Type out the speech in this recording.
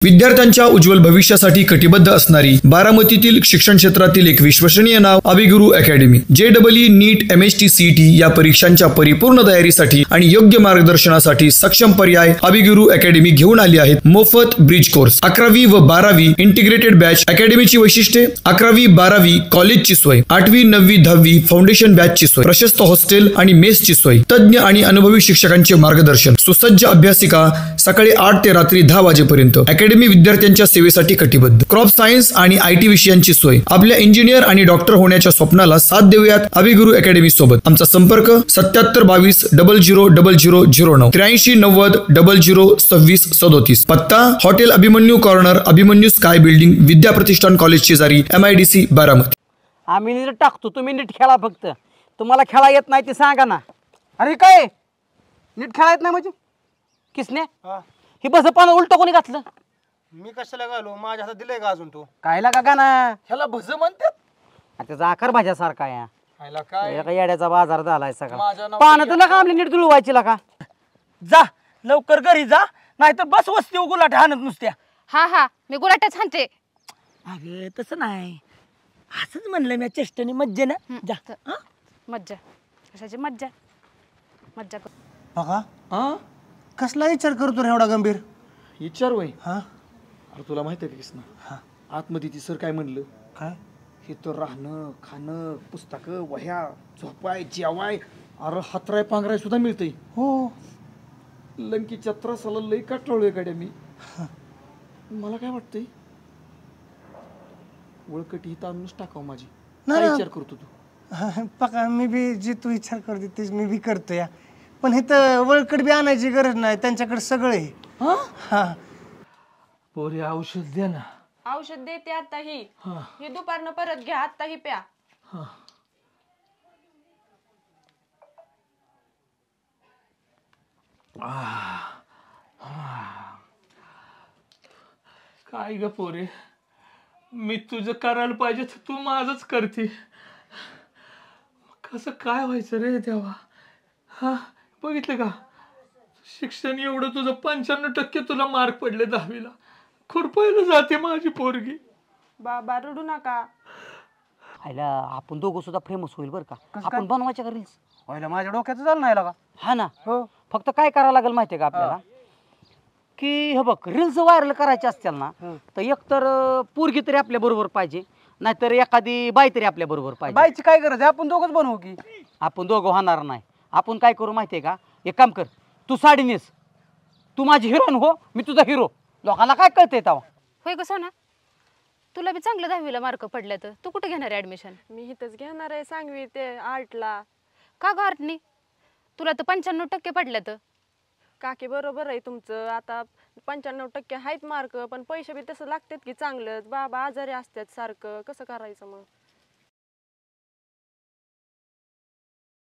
विद्यार्थ्यांच्या उज्ज्वल भविष्यासाठी कटिबद्ध असणारी बारामतीतील शिक्षण क्षेत्रातील एक विश्वसनीय नाव अभिगुरु अकॅडमी। JEE नीट MHT CET या परीक्षांच्या परिपूर्ण तयारीसाठी आणि योग्य मार्गदर्शनासाठी सक्षम पर्याय अभिगुरु अकॅडमी घेऊन आली आहेत। मोफत ब्रिज कोर्स 11वी व 12वी इंटिग्रेटेड बॅच। अकॅडमीची वैशिष्ट्ये 11वी 12वी कॉलेजची सोय, 8वी 9वी 10वी फाउंडेशन बॅचची सोय, प्रशस्त हॉस्टेल आणि मेसची सोय, तज्ञ आणि अनुभवी शिक्षकांचे मार्गदर्शन, सुसज्ज अभ्यासिका सकाळी 8 ते रात्री 10 वाजेपर्यंत। अकॅडमी विद्यार्थ्यांच्या सेवेसाठी कटिबद्ध। क्रॉप सायन्स आणि IT विषयांची सोय। आपल्या इंजिनियर आणि डॉक्टर होण्याच्या स्वप्नाला साथ देऊयात अभिगुरु अकॅडमी सोबत। आमचा संपर्क 7722 000009 83 90 0026 37। पत्ता hotel Abhimanyu corner, Abhimanyu sky building, Vidya Pratishthan college शेजारी, MIDC बारामती। आम्ही नीट टाकतो, तुम्ही नीट खेळा। फक्त तुम्हाला खेळा येत नाही ते सांगा ना। अरे काय नीट खेळा येत नाही म्हणजे किसने ही बस पान उलट कोणी घातलं? मी कशाला घालू? माझ्या हातात दिलंय का अजून तू? कायला का ना ह्याला भज म्हणतात? त्याचा आकार भाज्यासारखा आहे। ह्याला काय एका येड्याचा बाजार झालाय सगळा। माझ्या नावाचं पान तुला का आपली नीट जुळवायची का? जा लवकर घरी जा, नाहीतर बस वस्ती गुलाट हाणत नुसत्या। हा हा मी गुलाटच हाणते। अगं तसं नाही, असंच म्हणलं मी चेष्टनी मज्जे ना। जा हा? मज्जा कशाची मज्जा? मज्जा कर। बघा हा कसला विचार करतो रे एवढा गंभीर? विचार वय हा अरे तुला माहिती आहे की ना आतमध्ये ती सर काय म्हणलं? काय हे तर राहणं खाणं पुस्तकं वह्या झोपाय जेवाय अरे हातराय पांघराय सुद्धा मिळतंय। हो लंकीच्या त्रासाला लई काटळलोय अकॅडमी। मला काय वाटतंय वळकटी हित आणूनच टाकाव माझी। नाही काय ना. विचार करतो तू? पका मी बी जे तू विचार करते तेच मी बी करतो या, पण हे तर वळकड बी आणायची गरज नाही, त्यांच्याकडे सगळं आहे। हा पोरी औषध दे ना। औषध देते आता ही दुपारनं परत घ्या, आता ही प्या। काय ग पोरे, मी तुझं करायला पाहिजे तर तू माझंच करते। कसं काय व्हायचं रे देवा? हा बघितलं का, शिक्षण एवढं तुझं 95% तुला मार्क पडले 10वीला, खुरपायला जाते माझी पोरगी। बाबा रडू नका। आयला आपण दोघं सुद्धा फेमस होईल बरं का? आपण बनवायच्या का रील्स? व्हायला माझ्या डोक्यात झालं नाही का? हा ना हो। फक्त काय करावं लागेल माहितीये का आपल्याला? की हे बघ रील्स व्हायरल करायचे असतील ना तर एकतर पोरगी तरी आपल्या बरोबर पाहिजे, नाहीतर एखादी बाई तरी आपल्या बरोबर पाहिजे। बाईची काय गरज आहे? आपण दोघंच बनवू की? आपण दोघं होणार नाही। आपण काय करू माहितीये का? एक काम कर, तू साडी नेस, तू माझी हिरोईन हो, मी तुझा हिरो। लोकांना काय कळतंय तेव्हा? होय ग सोना, तुला बी चांगलं 10वीला मार्क पडले तर तू कुठे घेणार आहे ऍडमिशन? मी इथंच घेणार आहे सांगवी ते आर्टला। का ग आर्टनी? तुला तर 95% पडले तर। काकी बरोबर आहे तुमचं, आता 95% आहेत मार्क, पण पैसे बी तसं लागतात की चांगलंच। बाबा आजारी असतात सारखं, कसं करायचं मग?